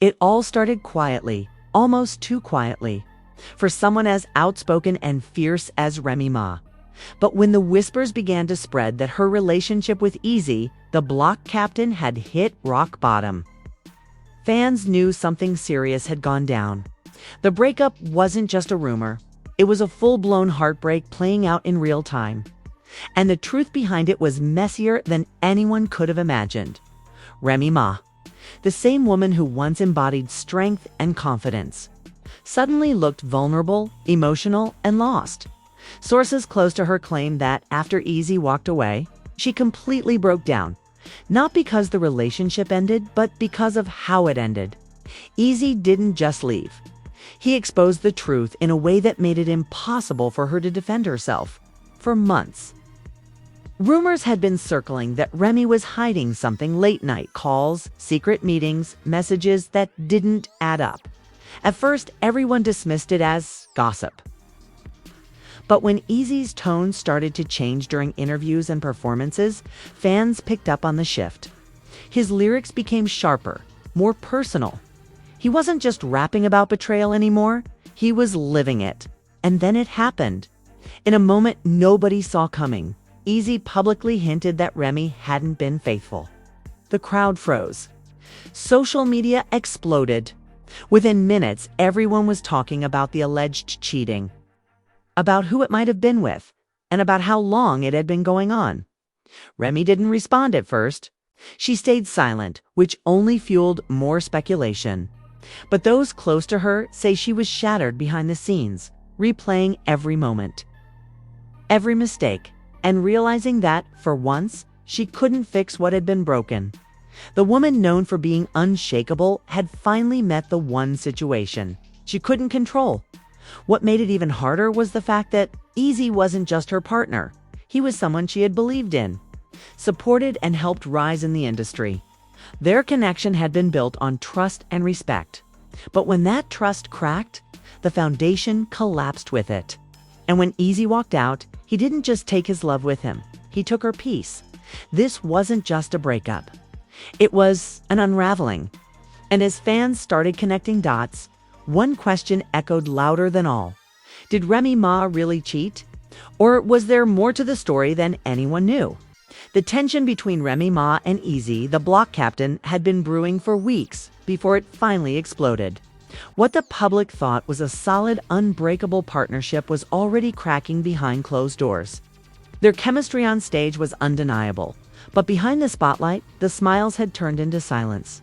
It all started quietly, almost too quietly, for someone as outspoken and fierce as Remy Ma. But when the whispers began to spread that her relationship with Eazy, the block captain, had hit rock bottom, fans knew something serious had gone down. The breakup wasn't just a rumor. It was a full-blown heartbreak playing out in real time. And the truth behind it was messier than anyone could have imagined. Remy Ma, the same woman who once embodied strength and confidence, suddenly looked vulnerable, emotional, and lost. Sources close to her claim that after Eazy walked away, she completely broke down. Not because the relationship ended, but because of how it ended. Eazy didn't just leave. He exposed the truth in a way that made it impossible for her to defend herself. For months, rumors had been circling that Remy was hiding something: late-night calls, secret meetings, messages that didn't add up. At first, everyone dismissed it as gossip. But when Eazy's tone started to change during interviews and performances, fans picked up on the shift. His lyrics became sharper, more personal. He wasn't just rapping about betrayal anymore, he was living it. And then it happened. In a moment nobody saw coming, Eazy publicly hinted that Remy hadn't been faithful. The crowd froze. Social media exploded. Within minutes, everyone was talking about the alleged cheating, about who it might have been with, and about how long it had been going on. Remy didn't respond at first. She stayed silent, which only fueled more speculation. But those close to her say she was shattered behind the scenes, replaying every moment, every mistake, and realizing that, for once, she couldn't fix what had been broken. The woman known for being unshakable had finally met the one situation she couldn't control. What made it even harder was the fact that Eazy wasn't just her partner. He was someone she had believed in, supported, and helped rise in the industry. Their connection had been built on trust and respect. But when that trust cracked, the foundation collapsed with it. And when Eazy walked out, he didn't just take his love with him. He took her peace. This wasn't just a breakup. It was an unraveling. And as fans started connecting dots, one question echoed louder than all. Did Remy Ma really cheat? Or was there more to the story than anyone knew? The tension between Remy Ma and Eazy, the block captain, had been brewing for weeks before it finally exploded. What the public thought was a solid, unbreakable partnership was already cracking behind closed doors. Their chemistry on stage was undeniable, but behind the spotlight, the smiles had turned into silence.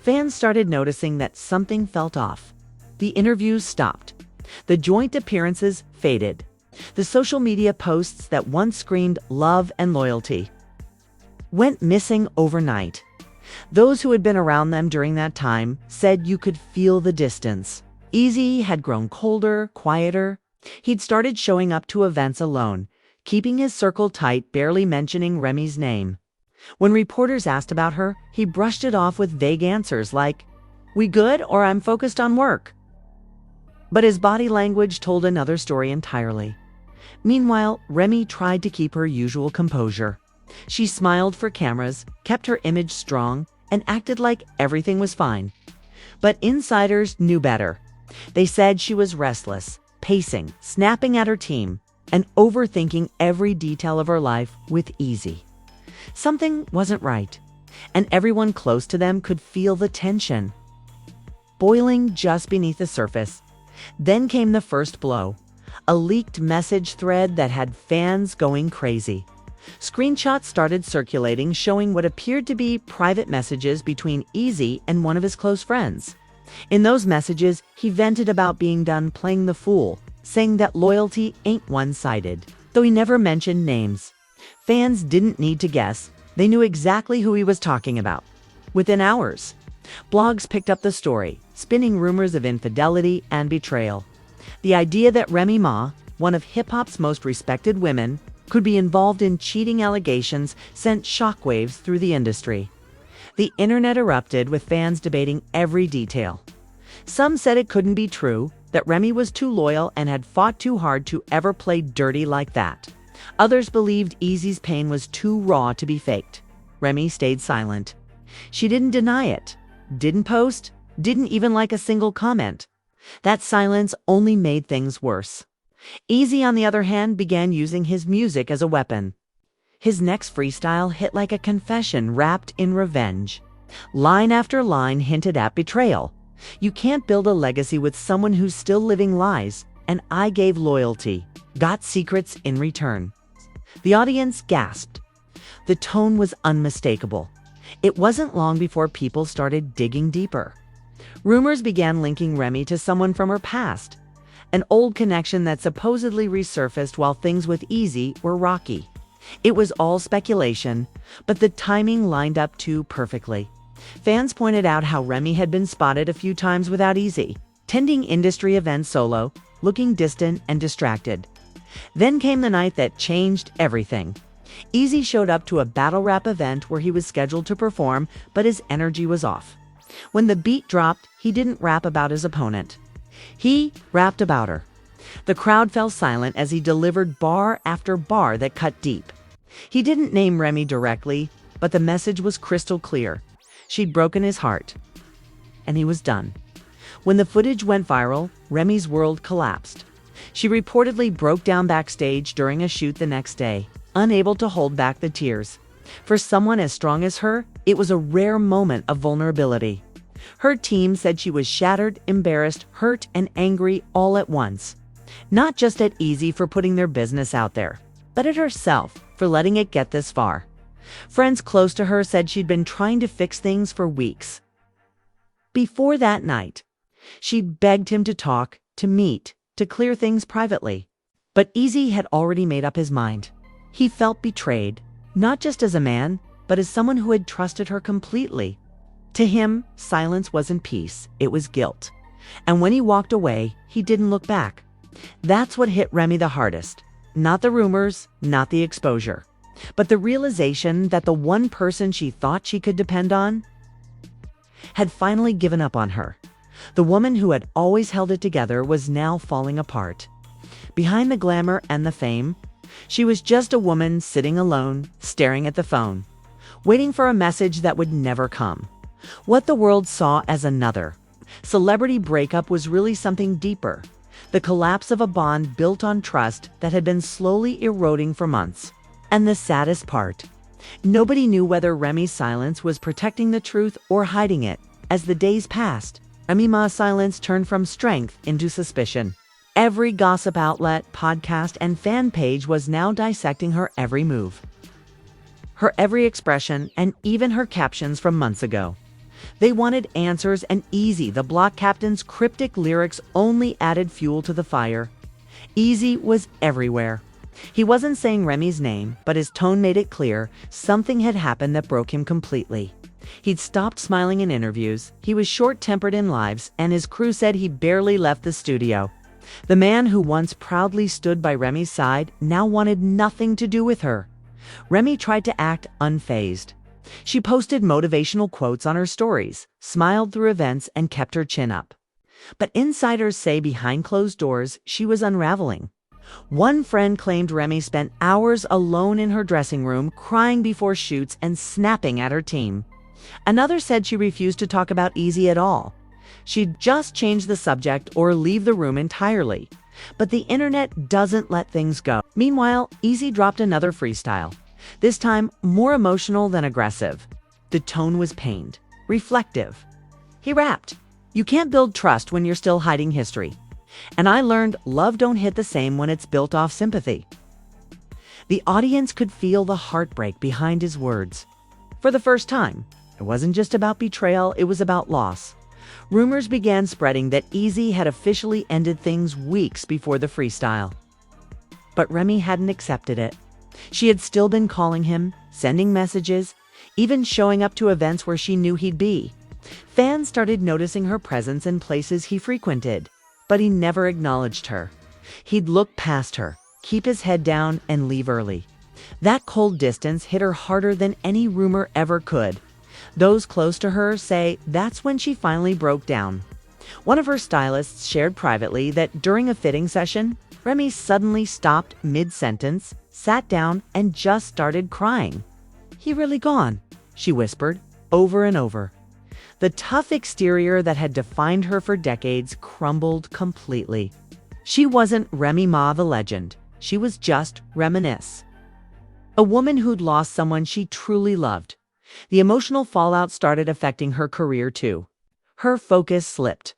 Fans started noticing that something felt off. The interviews stopped. The joint appearances faded. The social media posts that once screamed love and loyalty went missing overnight. Those who had been around them during that time said you could feel the distance. Eazy had grown colder, quieter. He'd started showing up to events alone, keeping his circle tight, barely mentioning Remy's name. When reporters asked about her, he brushed it off with vague answers like, "We good?" or "I'm focused on work." But his body language told another story entirely. Meanwhile, Remy tried to keep her usual composure. She smiled for cameras, kept her image strong, and acted like everything was fine. But insiders knew better. They said she was restless, pacing, snapping at her team, and overthinking every detail of her life with Eazy. Something wasn't right, and everyone close to them could feel the tension boiling just beneath the surface. Then came the first blow, a leaked message thread that had fans going crazy. Screenshots started circulating showing what appeared to be private messages between Eazy and one of his close friends. In those messages, he vented about being done playing the fool, saying that loyalty ain't one-sided, though he never mentioned names. Fans didn't need to guess. They knew exactly who he was talking about. Within hours, blogs picked up the story, spinning rumors of infidelity and betrayal. The idea that Remy Ma, one of hip-hop's most respected women, could be involved in cheating allegations sent shockwaves through the industry. The internet erupted with fans debating every detail. Some said it couldn't be true, that Remy was too loyal and had fought too hard to ever play dirty like that. Others believed Eazy's pain was too raw to be faked. Remy stayed silent. She didn't deny it, didn't post, didn't even like a single comment. That silence only made things worse. Eazy, on the other hand, began using his music as a weapon. His next freestyle hit like a confession wrapped in revenge. Line after line hinted at betrayal. You can't build a legacy with someone who's still living lies, and I gave loyalty, got secrets in return. The audience gasped. The tone was unmistakable. It wasn't long before people started digging deeper. Rumors began linking Remy to someone from her past, an old connection that supposedly resurfaced while things with Eazy were rocky. It was all speculation, but the timing lined up too perfectly. Fans pointed out how Remy had been spotted a few times without Eazy, tending industry events solo, looking distant and distracted. Then came the night that changed everything. Eazy showed up to a battle rap event where he was scheduled to perform, but his energy was off. When the beat dropped, he didn't rap about his opponent. He rapped about her. The crowd fell silent as he delivered bar after bar that cut deep. He didn't name Remy directly, but the message was crystal clear. She'd broken his heart. And he was done. When the footage went viral, Remy's world collapsed. She reportedly broke down backstage during a shoot the next day, unable to hold back the tears. For someone as strong as her, it was a rare moment of vulnerability. Her team said she was shattered, embarrassed, hurt, and angry all at once. Not just at Eazy for putting their business out there, but at herself for letting it get this far. Friends close to her said she'd been trying to fix things for weeks. Before that night, she begged him to talk, to meet, to clear things privately. But Eazy had already made up his mind. He felt betrayed, not just as a man, but as someone who had trusted her completely. To him, silence wasn't peace, it was guilt. And when he walked away, he didn't look back. That's what hit Remy the hardest. Not the rumors, not the exposure, but the realization that the one person she thought she could depend on had finally given up on her. The woman who had always held it together was now falling apart. Behind the glamour and the fame, she was just a woman sitting alone, staring at the phone, waiting for a message that would never come. What the world saw as another celebrity breakup was really something deeper. The collapse of a bond built on trust that had been slowly eroding for months. And the saddest part, nobody knew whether Remy's silence was protecting the truth or hiding it. As the days passed, Remy Ma's silence turned from strength into suspicion. Every gossip outlet, podcast, and fan page was now dissecting her every move, her every expression, and even her captions from months ago. They wanted answers, and Eazy, the block captain's cryptic lyrics, only added fuel to the fire. Eazy was everywhere. He wasn't saying Remy's name, but his tone made it clear something had happened that broke him completely. He'd stopped smiling in interviews, he was short-tempered in lives, and his crew said he barely left the studio. The man who once proudly stood by Remy's side now wanted nothing to do with her. Remy tried to act unfazed. She posted motivational quotes on her stories, smiled through events, and kept her chin up. But insiders say behind closed doors, she was unraveling. One friend claimed Remy spent hours alone in her dressing room, crying before shoots and snapping at her team. Another said she refused to talk about Eazy at all. She'd just change the subject or leave the room entirely. But the internet doesn't let things go. Meanwhile, Eazy dropped another freestyle, this time more emotional than aggressive. The tone was pained, reflective. He rapped, "You can't build trust when you're still hiding history. And I learned love don't hit the same when it's built off sympathy." The audience could feel the heartbreak behind his words. For the first time, it wasn't just about betrayal, it was about loss. Rumors began spreading that Eazy had officially ended things weeks before the freestyle. But Remy hadn't accepted it. She had still been calling him, sending messages, even showing up to events where she knew he'd be. Fans started noticing her presence in places he frequented, but he never acknowledged her. He'd look past her, keep his head down, and leave early. That cold distance hit her harder than any rumor ever could. Those close to her say that's when she finally broke down. One of her stylists shared privately that during a fitting session, Remy suddenly stopped mid-sentence, sat down, and just started crying. "He really gone?" she whispered, over and over. The tough exterior that had defined her for decades crumbled completely. She wasn't Remy Ma the legend. She was just Reminisce. A woman who'd lost someone she truly loved. The emotional fallout started affecting her career too. Her focus slipped.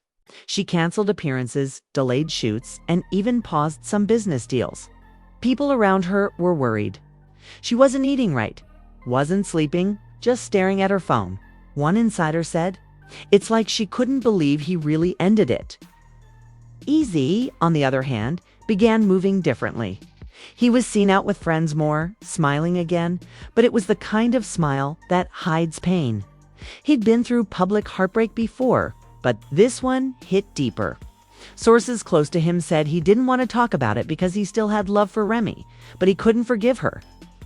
She canceled appearances, delayed shoots, and even paused some business deals. People around her were worried. She wasn't eating right, wasn't sleeping, just staring at her phone. One insider said, "It's like she couldn't believe he really ended it." Eazy, on the other hand, began moving differently. He was seen out with friends more, smiling again, but it was the kind of smile that hides pain. He'd been through public heartbreak before, but this one hit deeper. Sources close to him said he didn't want to talk about it because he still had love for Remy, but he couldn't forgive her.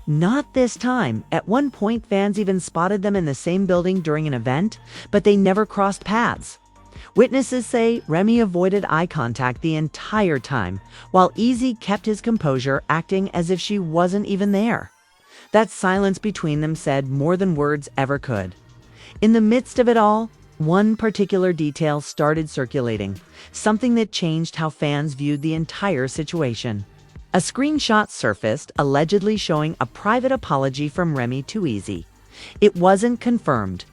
Not this time. At one point, fans even spotted them in the same building during an event, but they never crossed paths. Witnesses say Remy avoided eye contact the entire time, while Eazy kept his composure, acting as if she wasn't even there. That silence between them said more than words ever could. In the midst of it all, one particular detail started circulating, something that changed how fans viewed the entire situation. A screenshot surfaced, allegedly showing a private apology from Remy to Eazy. It wasn't confirmed,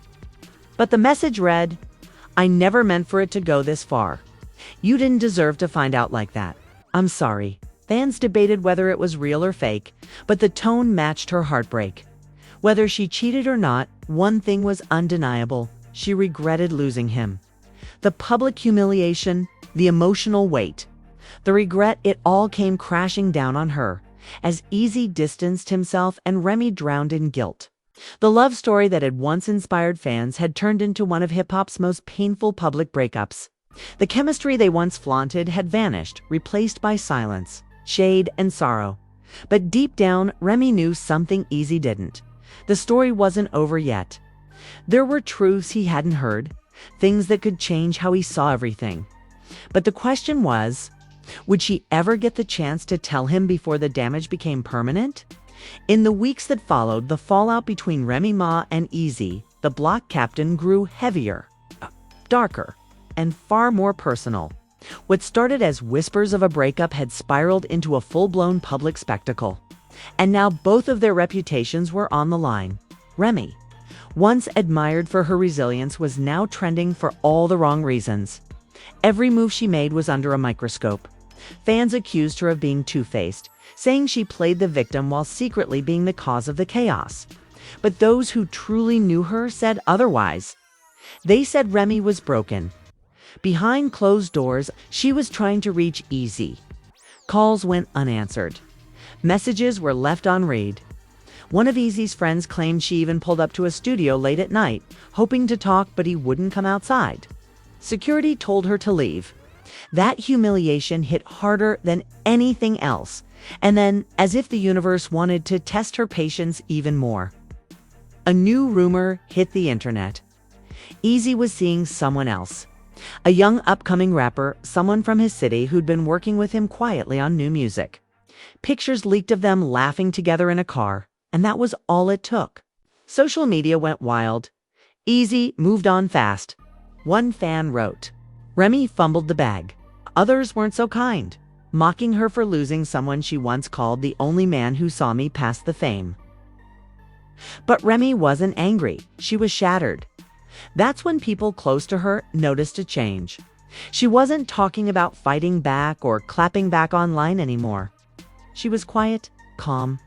but the message read, "I never meant for it to go this far. You didn't deserve to find out like that. I'm sorry." Fans debated whether it was real or fake, but the tone matched her heartbreak. Whether she cheated or not, one thing was undeniable. She regretted losing him. The public humiliation, the emotional weight. The regret, it all came crashing down on her, as Eazy distanced himself and Remy drowned in guilt. The love story that had once inspired fans had turned into one of hip-hop's most painful public breakups. The chemistry they once flaunted had vanished, replaced by silence, shade, and sorrow. But deep down, Remy knew something Eazy didn't. The story wasn't over yet. There were truths he hadn't heard, things that could change how he saw everything. But the question was, would she ever get the chance to tell him before the damage became permanent? In the weeks that followed, the fallout between Remy Ma and Eazy, the block captain, grew heavier, darker, and far more personal. What started as whispers of a breakup had spiraled into a full-blown public spectacle. And now both of their reputations were on the line. Remy, once admired for her resilience, was now trending for all the wrong reasons. Every move she made was under a microscope. Fans accused her of being two-faced, saying she played the victim while secretly being the cause of the chaos. But those who truly knew her said otherwise. They said Remy was broken. Behind closed doors, she was trying to reach Eazy. Calls went unanswered. Messages were left unread. One of Eazy's friends claimed she even pulled up to a studio late at night, hoping to talk, but he wouldn't come outside. Security told her to leave. That humiliation hit harder than anything else, and then, as if the universe wanted to test her patience even more, a new rumor hit the internet. Eazy was seeing someone else. A young upcoming rapper, someone from his city who'd been working with him quietly on new music. Pictures leaked of them laughing together in a car, and that was all it took. Social media went wild. Eazy moved on fast. One fan wrote, "Remy fumbled the bag." Others weren't so kind, mocking her for losing someone she once called the only man who saw me past the fame. But Remy wasn't angry. She was shattered. That's when people close to her noticed a change. She wasn't talking about fighting back or clapping back online anymore. She was quiet, calm,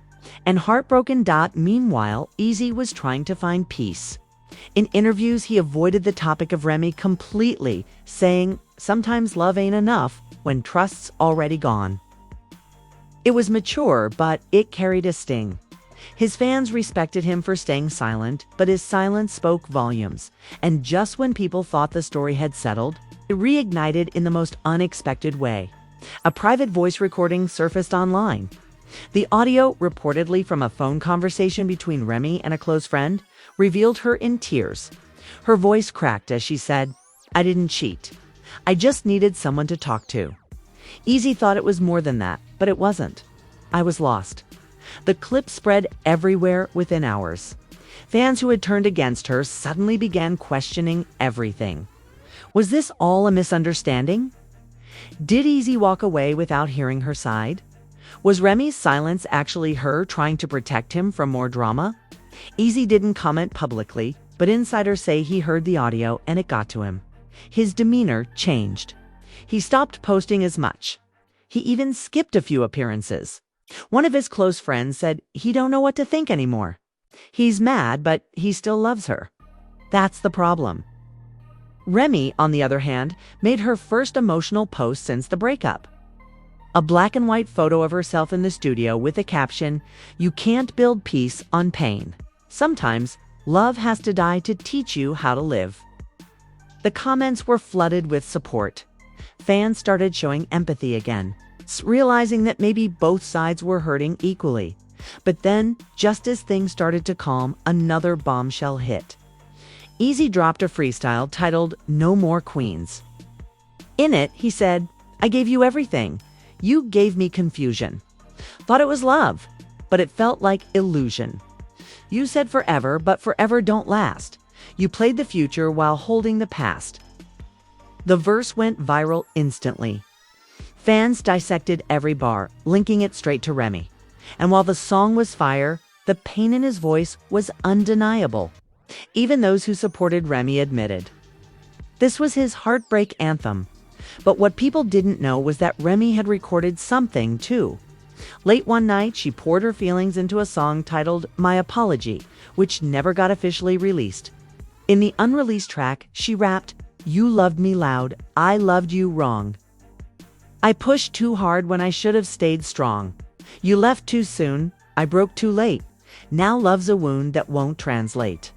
and heartbroken. Meanwhile, Eazy was trying to find peace. In interviews, he avoided the topic of Remy completely, saying, "Sometimes love ain't enough when trust's already gone." It was mature, but it carried a sting. His fans respected him for staying silent, but his silence spoke volumes. And just when people thought the story had settled, it reignited in the most unexpected way. A private voice recording surfaced online. The audio, reportedly from a phone conversation between Remy and a close friend, revealed her in tears. Her voice cracked as she said, "I didn't cheat. I just needed someone to talk to." Eazy thought it was more than that, but it wasn't. "I was lost." The clip spread everywhere within hours. Fans who had turned against her suddenly began questioning everything. Was this all a misunderstanding? Did Eazy walk away without hearing her side? Was Remy's silence actually her trying to protect him from more drama? Eazy didn't comment publicly, but insiders say he heard the audio and it got to him. His demeanor changed. He stopped posting as much. He even skipped a few appearances. One of his close friends said he don't know what to think anymore. He's mad, but he still loves her. That's the problem. Remy, on the other hand, made her first emotional post since the breakup. A black and white photo of herself in the studio with the caption, "You can't build peace on pain. Sometimes love has to die to teach you how to live." The comments were flooded with support. Fans started showing empathy again, realizing that maybe both sides were hurting equally. But then, just as things started to calm, another bombshell hit. Eazy dropped a freestyle titled "No More Queens." In it, he said, "I gave you everything. You gave me confusion. Thought it was love, but it felt like illusion. You said forever, but forever don't last. You played the future while holding the past." The verse went viral instantly. Fans dissected every bar, linking it straight to Remy. And while the song was fire, the pain in his voice was undeniable. Even those who supported Remy admitted. This was his heartbreak anthem. But what people didn't know was that Remy had recorded something too. Late one night, she poured her feelings into a song titled "My Apology," which never got officially released. In the unreleased track, she rapped, "You loved me loud, I loved you wrong. I pushed too hard when I should have stayed strong. You left too soon, I broke too late. Now love's a wound that won't translate."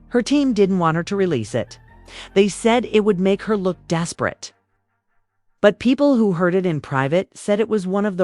Her team didn't want her to release it. They said it would make her look desperate. But people who heard it in private said it was one of the